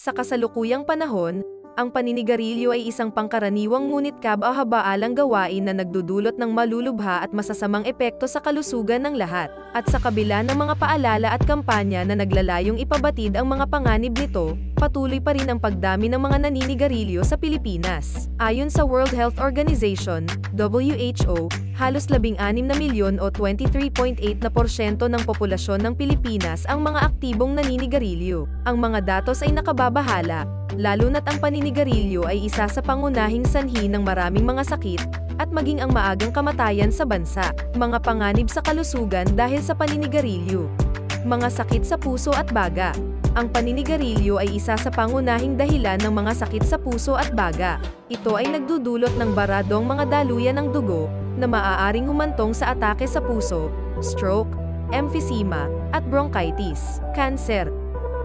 Sa kasalukuyang panahon, ang paninigarilyo ay isang pangkaraniwang ngunit kabahabaalang gawain na nagdudulot ng malulubha at masasamang epekto sa kalusugan ng lahat. At sa kabila ng mga paalala at kampanya na naglalayong ipabatid ang mga panganib nito, patuloy pa rin ang pagdami ng mga naninigarilyo sa Pilipinas. Ayon sa World Health Organization, WHO, halos 16 na milyon o 23.8% ng populasyon ng Pilipinas ang mga aktibong naninigarilyo. Ang mga datos ay nakababahala, lalo na't ang paninigarilyo ay isa sa pangunahing sanhi ng maraming mga sakit, at maging ang maagang kamatayan sa bansa. Mga panganib sa kalusugan dahil sa paninigarilyo. Mga sakit sa puso at baga. Ang paninigarilyo ay isa sa pangunahing dahilan ng mga sakit sa puso at baga. Ito ay nagdudulot ng baradong mga daluyan ng dugo, na maaaring humantong sa atake sa puso, stroke, emphysema, at bronchitis. Cancer.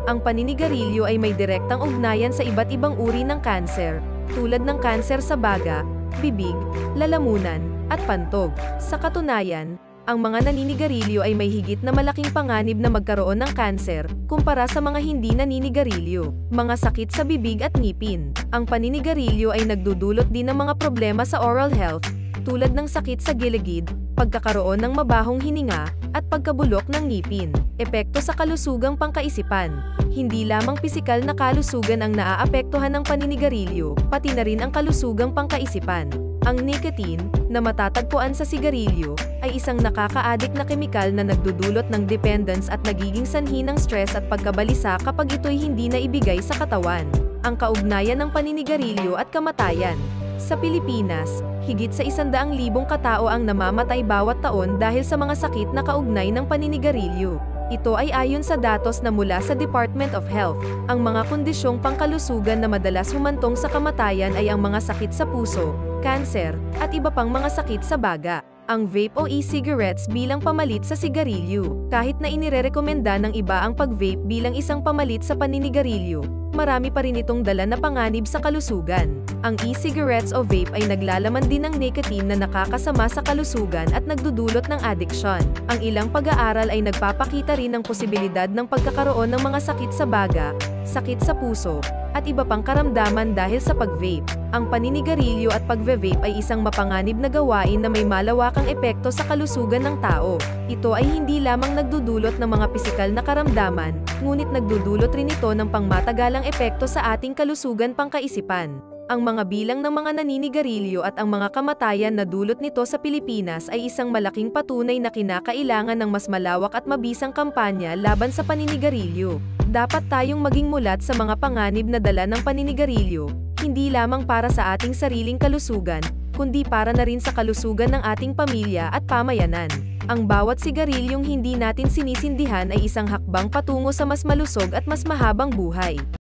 Ang paninigarilyo ay may direktang ugnayan sa iba't ibang uri ng kanser, tulad ng kanser sa baga, bibig, lalamunan, at pantog. Sa katunayan, ang mga naninigarilyo ay may higit na malaking panganib na magkaroon ng kanser, kumpara sa mga hindi naninigarilyo. Mga sakit sa bibig at ngipin. Ang paninigarilyo ay nagdudulot din ng mga problema sa oral health, tulad ng sakit sa gilagid, pagkakaroon ng mabahong hininga, at pagkabulok ng ngipin. Epekto sa kalusugang pangkaisipan. Hindi lamang pisikal na kalusugan ang naaapektuhan ng paninigarilyo, pati na rin ang kalusugang pangkaisipan. Ang nicotine, na matatagpuan sa sigarilyo, ay isang nakaka-addict na kemikal na nagdudulot ng dependence at nagiging sanhi ng stress at pagkabalisa kapag ito'y hindi na ibigay sa katawan. Ang kaugnayan ng paninigarilyo at kamatayan. Sa Pilipinas, higit sa 100,000 katao ang namamatay bawat taon dahil sa mga sakit na kaugnay ng paninigarilyo. Ito ay ayon sa datos na mula sa Department of Health. Ang mga kondisyong pangkalusugan na madalas humantong sa kamatayan ay ang mga sakit sa puso, kanser, at iba pang mga sakit sa baga. Ang vape o e-cigarettes bilang pamalit sa sigarilyo. Kahit na inirerekomenda ng iba ang pag-vape bilang isang pamalit sa paninigarilyo, marami pa rin itong dala na panganib sa kalusugan. Ang e-cigarettes o vape ay naglalaman din ng nicotine na nakakasama sa kalusugan at nagdudulot ng addiction. Ang ilang pag-aaral ay nagpapakita rin ng posibilidad ng pagkakaroon ng mga sakit sa baga, sakit sa puso, at iba pang karamdaman dahil sa pag-vape. Ang paninigarilyo at pag-vape ay isang mapanganib na gawain na may malawakang epekto sa kalusugan ng tao. Ito ay hindi lamang nagdudulot ng mga pisikal na karamdaman, ngunit nagdudulot rin ito ng pangmatagalang epekto sa ating kalusugan pangkaisipan. Ang mga bilang ng mga naninigarilyo at ang mga kamatayan na dulot nito sa Pilipinas ay isang malaking patunay na kinakailangan ng mas malawak at mabisang kampanya laban sa paninigarilyo. Dapat tayong maging mulat sa mga panganib na dala ng paninigarilyo, hindi lamang para sa ating sariling kalusugan, kundi para na rin sa kalusugan ng ating pamilya at pamayanan. Ang bawat sigarilyong hindi natin sinisindihan ay isang hakbang patungo sa mas malusog at mas mahabang buhay.